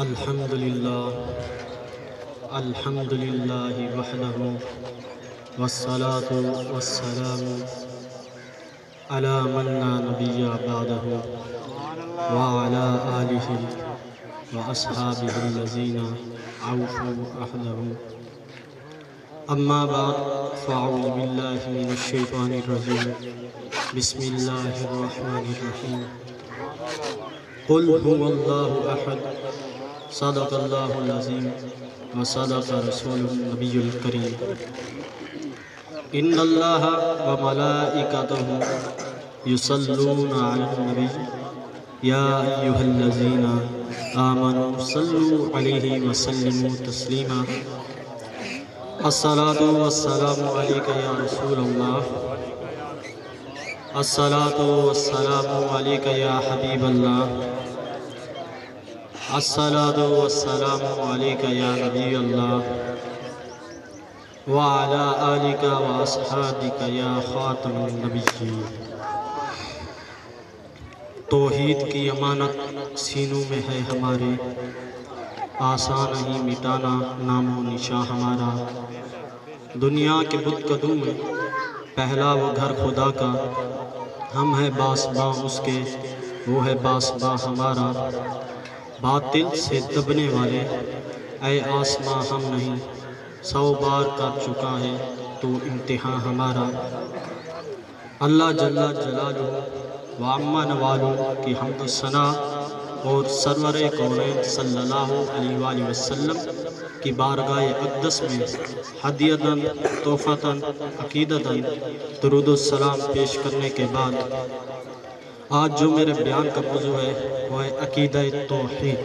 الحمد للہ وحدہ والصلاة والسلام علی من لا نبی بعدہ وعلی آلہ واصحابہ الذین عوفوا عہدہ اما بعد فاعوذ باللہ من الشیطان الرجیم بسم اللہ الرحمن الرحیم قل هو اللہ احد صدق اللہ العظیم وصدق رسول النبی الکریم ان اللہ وملائکتہ یصلون علی النبی یا ایہا الذین آمنوا صلوا علیہ وسلموا تسلیما الصلاة والسلام علیکہ یا رسول اللہ الصلاة والسلام علیکہ یا حبیب اللہ الصلاة والسلام علیکہ یا نبی اللہ وعلی آلکہ واصحابکہ یا خاتم النبیین۔ توحید کی امانت سینوں میں ہے ہمارے، آسان نہیں مٹانا نام و نشاں ہمارا۔ دنیا کے بت قدوں میں پہلا وہ گھر خدا کا، ہم ہے باسباں اس کے، وہ ہے باسباں ہمارا۔ باطل سے دبنے والے اے آسماں ہم نہیں، 100 بار کر چکا ہے تو امتحان ہمارا۔ اللہ جل جلالہ وعم نوالہ کی حمد و ثنا اور سرور کونین صلی اللہ علیہ وآلہ وسلم کی بارگاہ اقدس میں ہدیتاً تحفتاً عقیدتاً درود السلام پیش کرنے کے بعد آج جو میرے بیان کا موضوع ہے وہ ہے عقیدہ توحید۔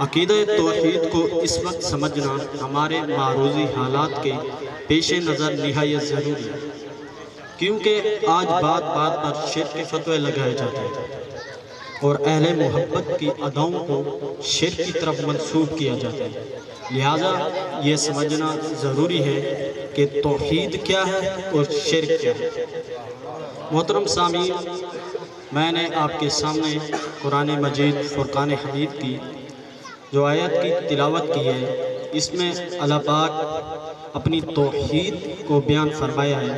عقیدہ توحید کو اس وقت سمجھنا ہمارے معروضی حالات کے پیش نظر نہایت ضروری ہے، کیونکہ آج بات بات پر شرک کے فتوے لگائے جاتے ہیں اور اہل محبت کی اداؤں کو شرک کی طرف منسوب کیا جاتا ہے۔ لہٰذا یہ سمجھنا ضروری ہے کہ توحید کیا ہے اور شرک کیا ہے۔ محترم سامعین، میں نے آپ کے سامنے قرآن مجید فرقان حمید کی جو آیت کی تلاوت کی ہے، اس میں اللہ پاک اپنی توحید کو بیان فرمایا ہے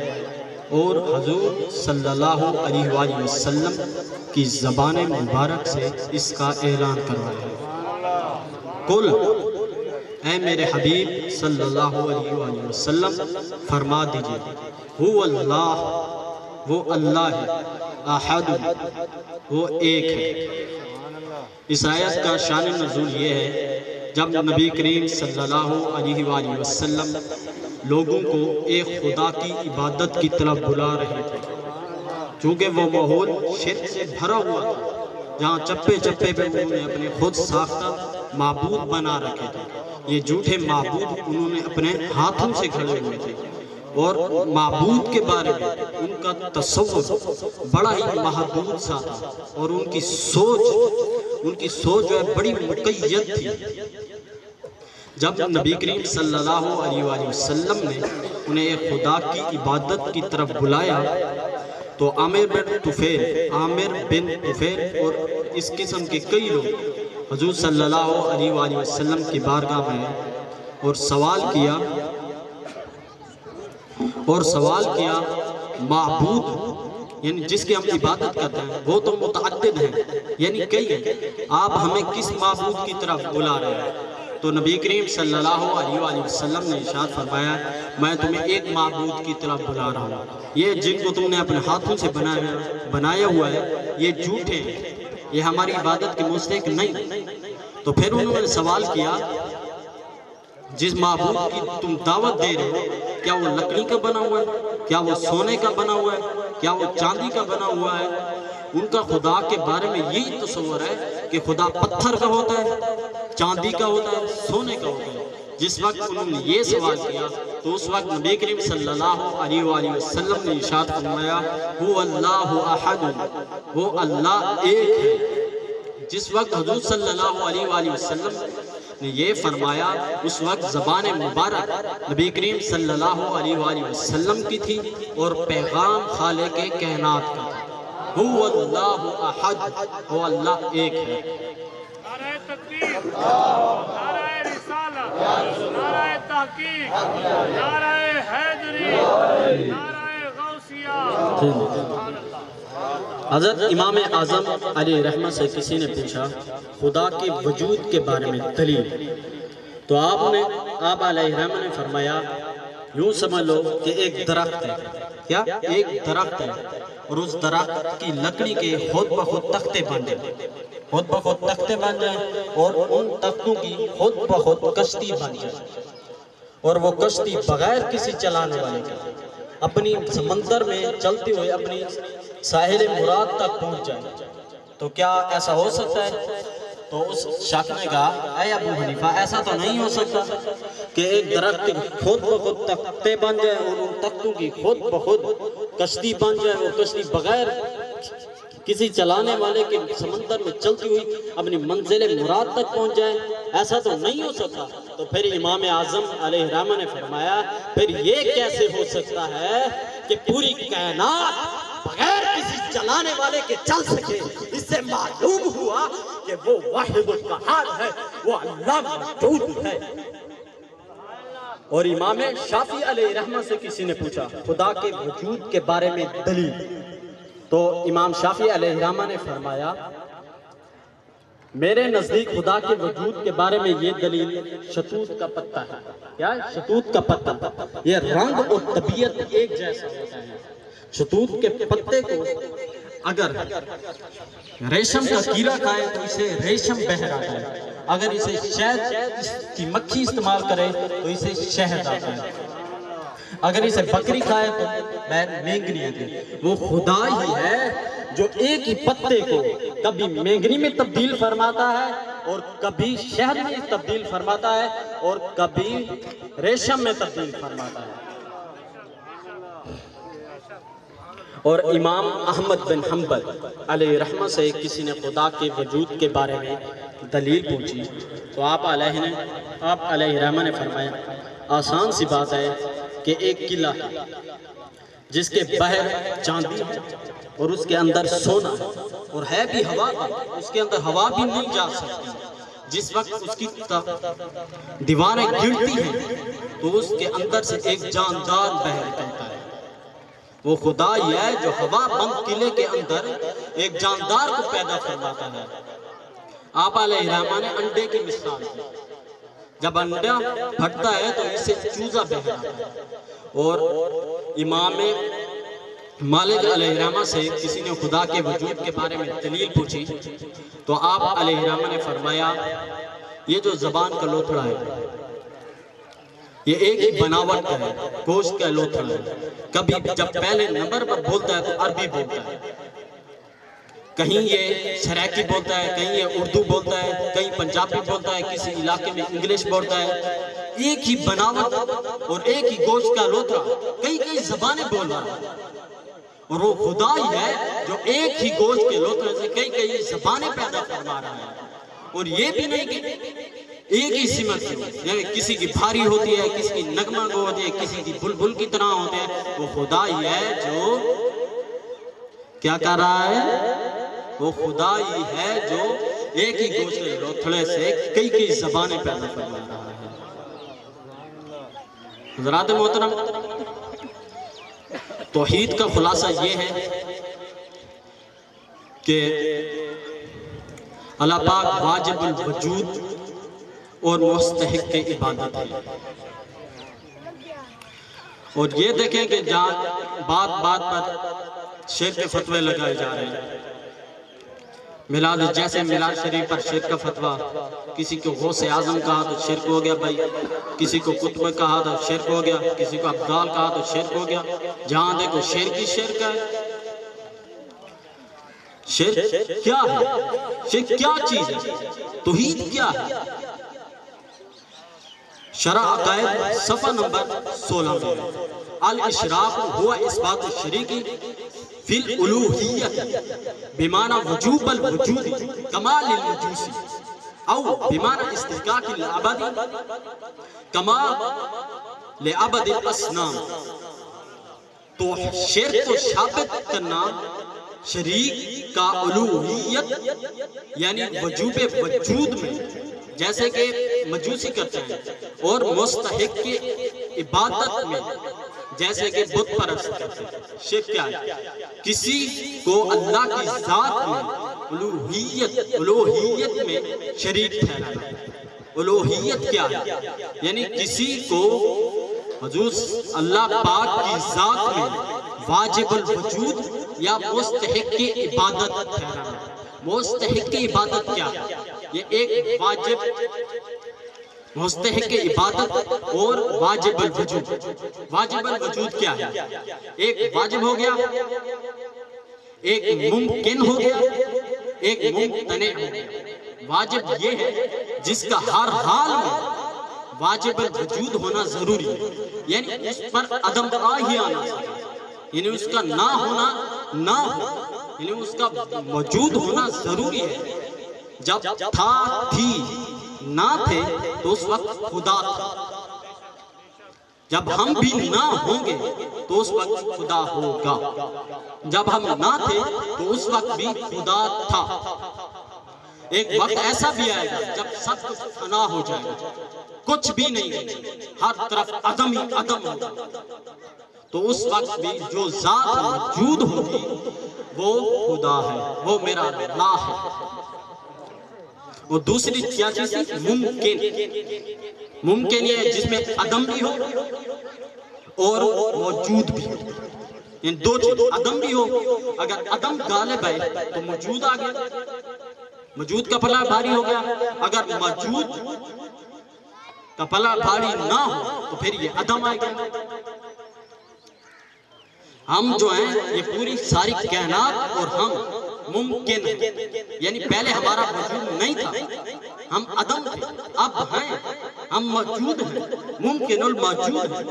اور حضور صلی اللہ علیہ وآلہ وسلم کی زبان مبارک سے اس کا اعلان کروایا ہے۔ قل، اے میرے حبیب صلی اللہ علیہ وآلہ وسلم فرما دیجئے، هو اللہ، وہ اللہ ہے، احد، وہ ایک ہے۔ اس آیت کا شان نزول یہ ہے، جب نبی کریم صلی اللہ علیہ وآلہ وسلم لوگوں کو ایک خدا کی عبادت کی طرف بلا رہے تھے، چونکہ وہ ماحول شرک سے بھرا ہوا تھا، جہاں چپے چپے پہ انہوں نے اپنے خود ساختہ معبود بنا رکھے تھے۔ یہ جھوٹے معبود انہوں نے اپنے ہاتھوں سے کھڑے ہوئے تھے اور معبود کے بارے میں ان کا تصور بڑا ہی محدود سا تھا اور ان کی سوچ جو ہے بڑی مقید تھی۔ جب نبی کریم صلی اللہ علیہ وآلہ وسلم نے انہیں ایک خدا کی عبادت کی طرف بلایا تو عامر بن طفیل اور اس قسم کے کئی لوگ حضور صلی اللہ علیہ وآلہ وسلم کی بارگاہ میں اور سوال کیا معبود یعنی جس کی ہم عبادت کرتے ہیں وہ تو متعدد ہیں، یعنی کئی ہیں، آپ ہمیں کس معبود کی طرف بلا رہے ہیں؟ تو نبی کریم صلی اللہ علیہ وآلہ وسلم نے ارشاد فرمایا، میں تمہیں ایک معبود کی طرف بلا رہا ہوں، یہ جن کو تم نے اپنے ہاتھوں سے بنایا ہوا ہے یہ جھوٹے ہیں، یہ ہماری عبادت کے مستحق نہیں۔ تو پھر انہوں نے سوال کیا، جس معبود کی تم دعوت دے رہے ہو کیا وہ لکڑی کا بنا ہوا ہے، کیا وہ سونے کا بنا ہوا ہے، کیا وہ چاندی کا بنا ہوا ہے؟ ان کا خدا کے بارے میں یہی تصور ہے کہ خدا پتھر کا ہوتا ہے، چاندی کا ہوتا ہے، سونے کا ہوتا ہے۔ جس وقت انہوں نے یہ سوال کیا تو اس وقت نبی کریم صلی اللہ علیہ وآلہ وسلم نے ارشاد فرمایا، هو اللہ احد، وہ اللہ ایک ہے۔ جس وقت حضور صلی اللہ علیہ وآلہ وسلم نے یہ فرمایا اس وقت زبان مبارک نبی کریم صلی اللہ علیہ وآلہ وسلم کی تھی اور پیغام خالق کائنات کا تھا۔ هو اللہ احد، وہ اللہ ایک ہے۔ تکبیر، نعرہ رسالت، نعرہ تحقیق، نعرہ حیدری، نعرہ غوثیہ، سبحان اللہ۔ حضرت امام اعظم علیہ رحمہ سے کسی نے پوچھا خدا کے وجود کے بارے میں دلیل، تو آپ علیہ رحمہ نے فرمایا یوں سمجھ لو کہ ایک درخت ہے، کیا ایک درخت ہے، اور اس درخت کی لکڑی کے خود بخود تختے بن جائیں، خود بخود تختے بن جائیں، اور ان تختوں کی خود بخود کشتی بن جائے، اور وہ کشتی بغیر کسی چلانے والے کے اپنی سمندر میں چلتے ہوئے اپنی ساحل مراد تک پہنچ جائے، تو کیا ایسا ہو سکتا ہے؟ تو اس شخص نے کہا اے ابو حنیفہ ایسا تو نہیں ہو سکتا کہ ایک درخت خود بخود تختے بن جائے اور ان تختوں کی خود بخود کشتی بن جائے، اور کشتی بغیر کسی چلانے والے کے سمندر میں چلتی ہوئی اپنی منزل مراد تک پہنچ جائے، ایسا تو نہیں ہو سکتا۔ تو پھر امام اعظم علیہ رحمہ نے فرمایا پھر یہ کیسے ہو سکتا ہے کہ پوری کائنات بغیر کسی چلانے والے کے چل سکے؟ اس سے معلوم ہوا کہ وہ واحد القہار ہے، وہ اللہ موجود ہے۔ اور امام شافعی علیہ رحمہ سے کسی نے پوچھا خدا کے وجود کے بارے میں دلیل، تو امام شافعی علیہ رحمہ نے فرمایا میرے نزدیک خدا کے وجود کے بارے میں یہ دلیل شتوت کا پتہ ہے۔ کیا ہے؟ شتوت کا پتہ، یہ رنگ اور طبیعت ایک جیسا ہوتا ہے۔ شتوت کے پتے کو اگر ریشم کا کیڑا کھائے تو اسے ریشم بہر آتا ہے، اگر اسے شہد کی مکھی استعمال کرے تو اسے شہد آتا ہے، اگر اسے بکری کھائے تو مینگنی آتی ہے۔ وہ خدا ہی ہے جو ایک ہی پتے کو کبھی مینگنی میں تبدیل فرماتا ہے اور کبھی شہد میں تبدیل فرماتا ہے اور کبھی ریشم میں تبدیل فرماتا ہے۔ اور امام احمد بن حنبل علیہ رحمہ سے کسی نے خدا کے وجود کے بارے میں دلیل پوچھی، تو آپ علیہ رحمہ نے فرمایا آسان سی بات ہے کہ ایک قلعہ ہے جس کے باہر چاندی ہے اور اس کے اندر سونا ہے، اور ہے بھی ہوا کا، اس کے اندر ہوا بھی نہیں جا سکتی، جس وقت اس کی دیواریں گرتی ہیں تو اس کے اندر سے ایک جاندار بہر نکلتا ہے۔ وہ خدا ہی ہے جو ہوا بند قلعے کے اندر ایک جاندار کو پیدا فرماتا ہے۔ آپ علیہ رحمہ نے انڈے کی مثال دی، جب انڈا پھٹتا ہے تو اسے چوزہ بہر آتا ہے۔ اور امام مالک علیہ رحمہ سے کسی نے خدا کے وجود کے بارے میں دلیل پوچھی، تو آپ علیہ رحمہ نے فرمایا یہ جو زبان کا لوتھڑا ہے یہ ایک ہی بناوٹ کا ہے، گوشت کا لوتھڑا ہے، کبھی جب پہلے نمبر پر بولتا ہے تو عربی بولتا ہے، کہیں یہ سریکی بولتا ہے، کہیں یہ اردو بولتا ہے، کہیں پنجابی بولتا ہے، کسی علاقے میں انگلش بولتا ہے، ایک ہی بناوٹ اور ایک ہی گوشت کا لوتھڑا کئی زبانیں بول رہا ہے، اور وہ خدا ہی ہے جو ایک ہی گوشت کے لوتھڑے سے کئی زبانیں پیدا فرما رہا ہے۔ اور یہ بھی نہیں کہ ایک ہی سمت سے، یعنی کسی کی بھاری ہوتی ہے، کسی کی نغمہ گو ہوتی ہے، کسی کی بلبل کی طرح ہوتے ہیں، وہ خدا ہی ہے جو کیا کر رہا ہے؟ وہ خدا ہی ہے جو ایک ہی گوشت کے لوتھڑے سے کئی زبانیں پیدا فرما رہا ہے۔ حضرات محترم، توحید کا خلاصہ یہ ہے کہ اللہ پاک واجب الوجود اور مستحق کے عبادت ہے۔ اور یہ دیکھیں کہ جہاں بات پر شرک کے فتوے لگائے جا رہے ہیں، میلاد جیسے میلاد شریف پر شرک کا فتویٰ، کسی کو غوث اعظم کہا تو شرک ہو گیا بھائی، کسی کو قطب کہا تو شرک ہو گیا، کسی کو ابدال کہا تو شرک ہو گیا، جہاں دیکھو شرک ہی شرک ہے۔ شرک کیا ہے؟ شرک کیا چیز ہے؟ توحید کیا ہے؟ شرح عقائد صفحہ نمبر 16 میں الاشراق ہوا اثبات الشریک فی الالوہیت بمعنی وجوب الوجود کمال الوجوسی او بمعنی استحقاق العبد کما لعبد الاسنام۔ تو شرک کو ثابت کرنا شریک کا الوہیت یعنی وجوب وجود میں جیسے کہ مجوسی کرتے ہیں، اور مستحق کی عبادت میں جیسے کہ بت پرست کرتے ہیں۔ شرک کیا ہے؟ کسی کو اللہ کی ذات میں الوہیت میں شریک ٹھہرانا۔ الوہیت کیا ہے؟ یعنی کسی کو حضور اللہ پاک کی ذات میں واجب الوجود یا مستحق کی عبادت ٹھہرانا۔ مستحق کی عبادت کیا ہے؟ یہ ایک واجب مستحق کی عبادت اور واجب الوجود۔ واجب الوجود کیا ہے؟ ایک واجب ہو گیا، ایک ممکن ہو گیا، ایک ممتنع ہو گیا۔ واجب یہ ہے جس کا ہر حال میں واجب الوجود ہونا ضروری ہے، یعنی اس پر عدم آ ہی آنا چاہیے، یعنی اس کا نہ ہونا نہ ہو، یعنی اس کا موجود ہونا ضروری ہے۔ جب تھا تھی نہ تھے تو اس وقت خدا تھا، جب ہم بھی نہ ہوں گے تو اس وقت خدا ہوگا، جب ہم نہ تھے تو اس وقت بھی خدا تھا۔ ایک وقت ایسا بھی آئے گا جب سب کچھ فنا ہو جائے گا، کچھ بھی نہیں ہے، ہر طرف عدم ہی عدم ہوگا، تو اس وقت بھی جو ذات موجود ہوگی وہ خدا ہے، وہ میرا اللہ ہے۔ وہ دوسری کیا چیز ہے؟ ممکن۔ ممکن یہ ہے جس میں عدم بھی ہو اور موجود بھی ہو، ان دو چیز، عدم بھی ہو، اگر عدم غالب ہے تو موجود آ گیا، موجود کا پلہ بھاری ہو گیا، اگر موجود کا پلہ بھاری نہ ہو تو پھر یہ عدم آئے گا۔ ہم جو ہیں یہ پوری ساری کائنات اور ہم ممکن ہیں، یعنی پہلے ہمارا وجود نہیں تھا، ہم عدم تھے، اب ہیں، ہم موجود ہیں، ممکن الموجود ہیں۔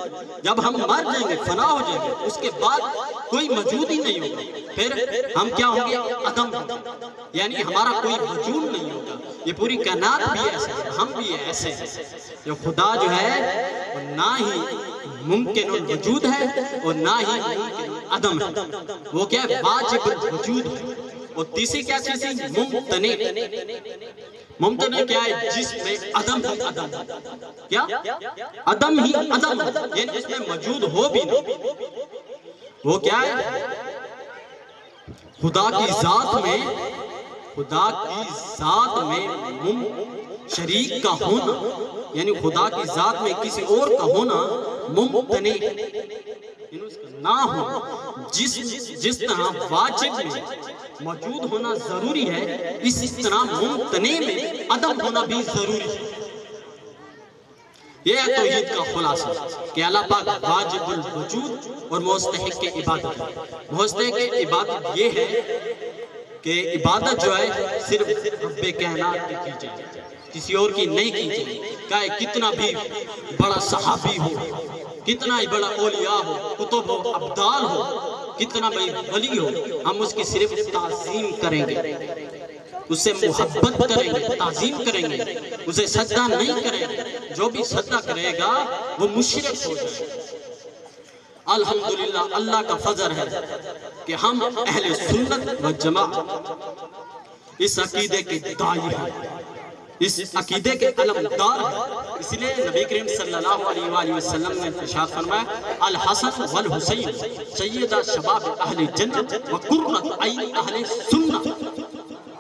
جب ہم مر جائیں گے، فنا ہو جائیں گے، اس کے بعد کوئی موجود ہی نہیں ہوگا، پھر ہم کیا ہوں گے؟ عدم ہوں گے، یعنی ہمارا کوئی وجود نہیں ہوگا۔ یہ پوری کائنات بھی ایسے ہیں، ہم بھی ایسے ہیں۔ جو خدا جو ہے وہ نہ ہی ممکن الوجود ہے اور نہ ہی ممکن عدم ہے، وہ کیا ہے؟ واجب الوجود ہے۔ اور تیسری کیا چیز ہے؟ ممتنع۔ ممتنع کیا ہے؟ جس میں عدم ہی عدم، کیا؟ عدم ہی عدم، یعنی جس میں موجود ہو بھی نہیں، وہ کیا ہے؟ خدا کی ذات میں، خدا کی ذات میں شریک کا ہونا، یعنی خدا کی ذات میں کسی اور کا ہونا ممتنع نہ ہو۔ جس طرح واجب میں موجود ہونا ضروری ہے، اسی طرح ممتنع میں عدم ہونا بھی ضروری ہے۔ یہ ہے توحید کا خلاصہ کہ اللہ پاک واجب الوجود اور مستحق کی عبادت ہے۔ مستحق کی عبادت یہ ہے کہ عبادت جو ہے صرف رب کائنات کی جائے، کسی اور کی نہیں کی جائے، چاہے کتنا بھی بڑا صحابی ہو، کتنا ہی بڑا اولیاء ہو، کتب ہو، ابدال ہو، کتنا بڑی ولی ہو، ہم اس کی صرف تعظیم کریں گے، اس سے محبت کریں گے، تعظیم کریں گے، اسے سجدہ نہیں کریں گے۔ جو بھی سجدہ کرے گا وہ مشرک ہو جائے گا۔ الحمدللہ اللہ کا فضل ہے کہ ہم اہل سنت و جماعت اس عقیدے کے داعی ہیں، اس عقیدے کے علمدار ہیں۔ اس لیے نبی کریم صلی اللہ علیہ وآلہ وسلم نے ارشاد فرمایا الحسن والحسین سیدہ شباب اہل جنت و قرۃ عین اہل سنت۔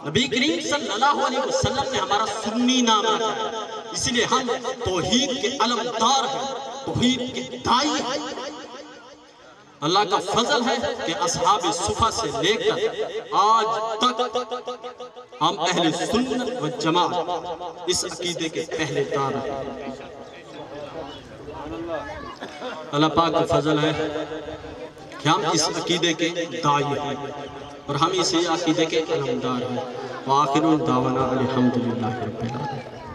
نبی کریم صلی اللہ علیہ وسلم نے ہمارا سنی نام رکھا ہے، اس لیے ہم توحید کے علمدار ہیں، توحید کے داعی ہیں۔ اللہ کا فضل ہے کہ اصحاب صفہ سے لے کر آج تک ہم اہل سنت و جماعت اس عقیدے کے پہلے دار ہیں۔ اللہ پاک کا فضل ہے کہ ہم اس عقیدے کے داعی ہیں اور ہم اسی عقیدے کے علمدار ہیں۔ وآخر دعوانا الحمدللہ رب العالمین۔